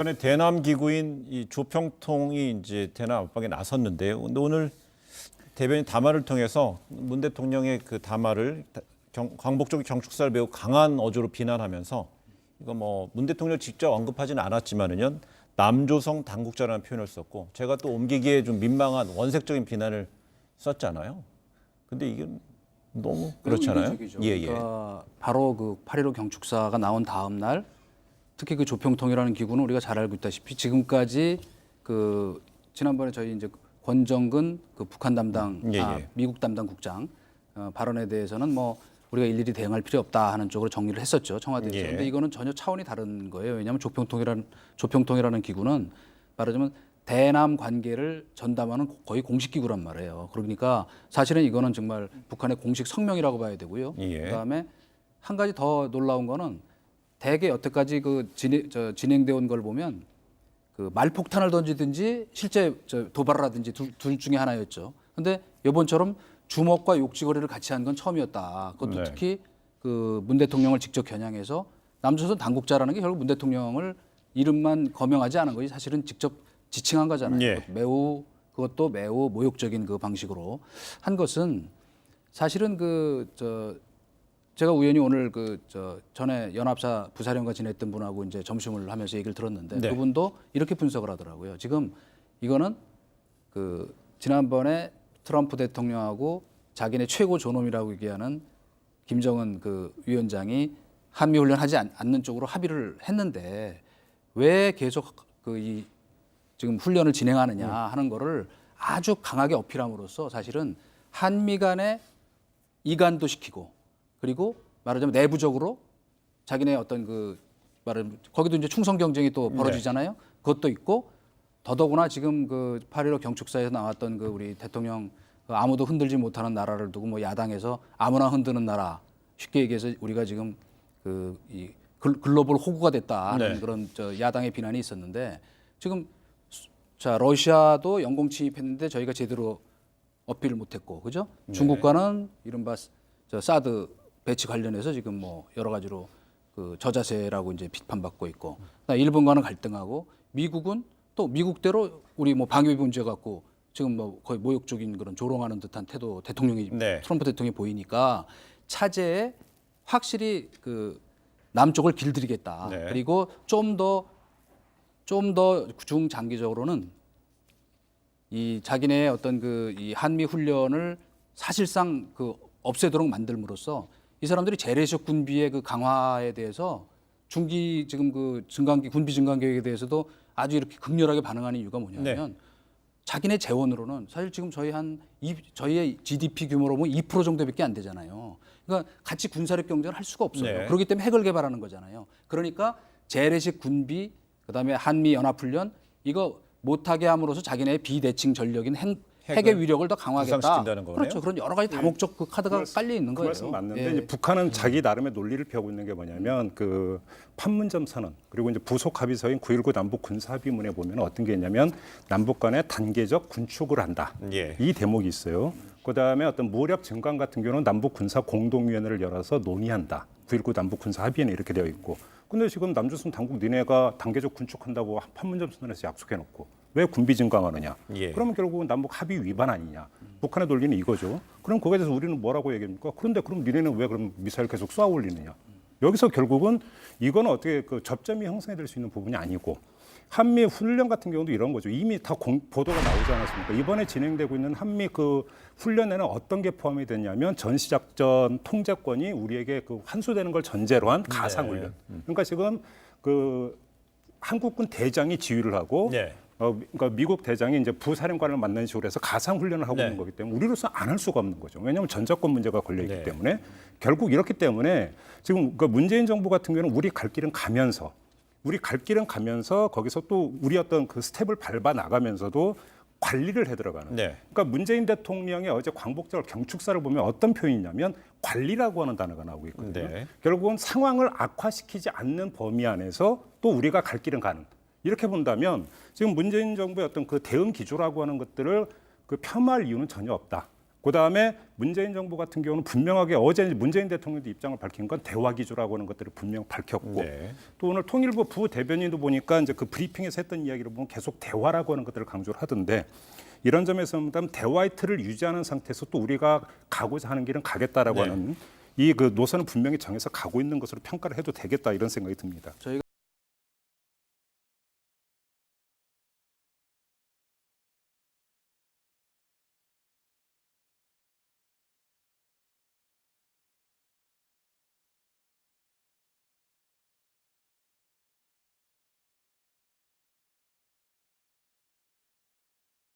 전에 대남 기구인 이 조평통이 이제 대남 압박에 나섰는데요. 근데 오늘 대변인 담화를 통해서 문 대통령의 그 담화를 광복절 경축사를 매우 강한 어조로 비난하면서 이거 뭐 문 대통령 직접 언급하지는 않았지만은요 남조성 당국자라는 표현을 썼고 제가 또 옮기기에 좀 민망한 원색적인 비난을 썼잖아요. 근데 이게 너무 그렇잖아요. 그러니까 바로 그 8.15 경축사가 나온 다음 날 특히 그 조평통이라는 기구는 우리가 잘 알고 있다시피 지금까지 그 지난번에 저희 이제 권정근 그 북한 담당 미국 담당 국장 발언에 대해서는 뭐 우리가 일일이 대응할 필요 없다 하는 쪽으로 정리를 했었죠, 청와대에서. 그런데 이거는 전혀 차원이 다른 거예요. 왜냐하면 조평통이라는 기구는 말하자면 대남 관계를 전담하는 거의 공식 기구란 말이에요. 그러니까 사실은 이거는 정말 북한의 공식 성명이라고 봐야 되고요. 그다음에 한 가지 더 놀라운 거는 대개 여태까지 그 진행되어 온 걸 보면 그 말폭탄을 던지든지 실제 도발을 하든지 둘 중에 하나였죠. 근데 이번처럼 주먹과 욕지거리를 같이 한 건 처음이었다. 그것도 특히 그 문 대통령을 직접 겨냥해서 남조선 당국자라는 게 결국 문 대통령을 이름만 거명하지 않은 것이 사실은 직접 지칭한 거잖아요. 그것도 매우 모욕적인 그 방식으로 한 것은 사실은 제가 우연히 오늘 전에 연합사 부사령관 지냈던 분하고 이제 점심을 하면서 얘기를 들었는데 그분도 이렇게 분석을 하더라고요. 지금 이거는 그 지난번에 트럼프 대통령하고 자기네 최고 존엄이라고 얘기하는 김정은 그 위원장이 한미 훈련하지 않는 쪽으로 합의를 했는데 왜 계속 지금 훈련을 진행하느냐 하는 거를 아주 강하게 어필함으로써 사실은 한미 간의 이간도 시키고 그리고 말하자면 내부적으로 자기네 어떤 거기도 이제 충성 경쟁이 또 벌어지잖아요. 그것도 있고 더더구나 지금 그 8.15 경축사에서 나왔던 그 우리 대통령 아무도 흔들지 못하는 나라를 두고 뭐 야당에서 아무나 흔드는 나라 쉽게 얘기해서 우리가 지금 이 글로벌 호구가 됐다 하는 그런 야당의 비난이 있었는데 지금 자 러시아도 영공 침입했는데 저희가 제대로 어필을 못했고 그죠? 중국과는 이른바 사드 배치 관련해서 지금 뭐 여러 가지로 그 저자세라고 이제 비판받고 있고 일본과는 갈등하고 미국은 또 미국대로 우리 뭐 방위비 문제 갖고 지금 뭐 거의 모욕적인 그런 조롱하는 듯한 태도 트럼프 대통령이 보이니까 차제에 확실히 그 남쪽을 길들이겠다. 그리고 좀 더 중장기적으로는 이 자기네의 어떤 이 한미 훈련을 사실상 없애도록 만들므로써 이 사람들이 재래식 군비의 그 강화에 대해서 중기 지금 군비 증강 계획에 대해서도 아주 이렇게 극렬하게 반응하는 이유가 뭐냐면 자기네 재원으로는 사실 지금 저희의 GDP 규모로 보면 2% 정도밖에 안 되잖아요. 그러니까 같이 군사력 경쟁을 할 수가 없어요. 그렇기 때문에 핵을 개발하는 거잖아요. 그러니까 재래식 군비 그다음에 한미 연합훈련 이거 못하게 함으로써 자기네의 비대칭 전력인 핵의 위력을 더 강화하겠다. 그렇죠. 그런 여러 가지 다목적 그 카드가 깔려 있는 거예요. 그 말씀 맞는데 이제 북한은 자기 나름의 논리를 펴고 있는 게 뭐냐면 그 판문점 선언 그리고 이제 부속 합의서인 9.19 남북 군사 합의문에 보면 어떤 게 있냐면 남북 간의 단계적 군축을 한다. 이 대목이 있어요. 그다음에 어떤 무력 증강 같은 경우는 남북 군사 공동위원회를 열어서 논의한다. 9.19 남북 군사 합의에는 이렇게 되어 있고. 근데 지금 남조선 당국 니네가 단계적 군축한다고 판문점 선언에서 약속해놓고 왜 군비 증강하느냐? 그러면 결국은 남북 합의 위반 아니냐? 북한의 논리는 이거죠. 그럼 거기에 대해서 우리는 뭐라고 얘기합니까? 그런데 그럼 니네는 왜 그럼 미사일 계속 쏘아 올리느냐? 여기서 결국은 이거는 어떻게 접점이 형성될 수 있는 부분이 아니고 한미 훈련 같은 경우도 이런 거죠. 이미 다 보도가 나오지 않았습니까? 이번에 진행되고 있는 한미 훈련에는 어떤 게 포함이 됐냐면 전시작전 통제권이 우리에게 환수되는 걸 전제로 한 가상 훈련. 그러니까 지금 한국군 대장이 지휘를 하고 그러니까 미국 대장이 이제 부사령관을 만나는 식으로 해서 가상 훈련을 하고 있는 거기 때문에 우리로서 안 할 수가 없는 거죠. 왜냐하면 전자권 문제가 걸려 있기 때문에 결국 이렇기 때문에 지금 문재인 정부 같은 경우는 우리 갈 길은 가면서 거기서 또 우리 어떤 스텝을 밟아 나가면서도 관리를 해 들어가는. 그러니까 문재인 대통령의 어제 광복절 경축사를 보면 어떤 표현이냐면 관리라고 하는 단어가 나오고 있거든요. 결국은 상황을 악화시키지 않는 범위 안에서 또 우리가 갈 길은 가는. 이렇게 본다면 지금 문재인 정부의 어떤 대응 기조라고 하는 것들을 폄하할 이유는 전혀 없다. 그다음에 문재인 정부 같은 경우는 분명하게 어제 문재인 대통령도 입장을 밝힌 건 대화 기조라고 하는 것들을 분명 밝혔고 네. 또 오늘 통일부 부대변인도 보니까 이제 그 브리핑에서 했던 이야기를 보면 계속 대화라고 하는 것들을 강조를 하던데 이런 점에서 보면 대화의 틀을 유지하는 상태에서 또 우리가 가고자 하는 길은 가겠다라고 네. 하는 이 그 노선을 분명히 정해서 가고 있는 것으로 평가를 해도 되겠다 이런 생각이 듭니다. 저희가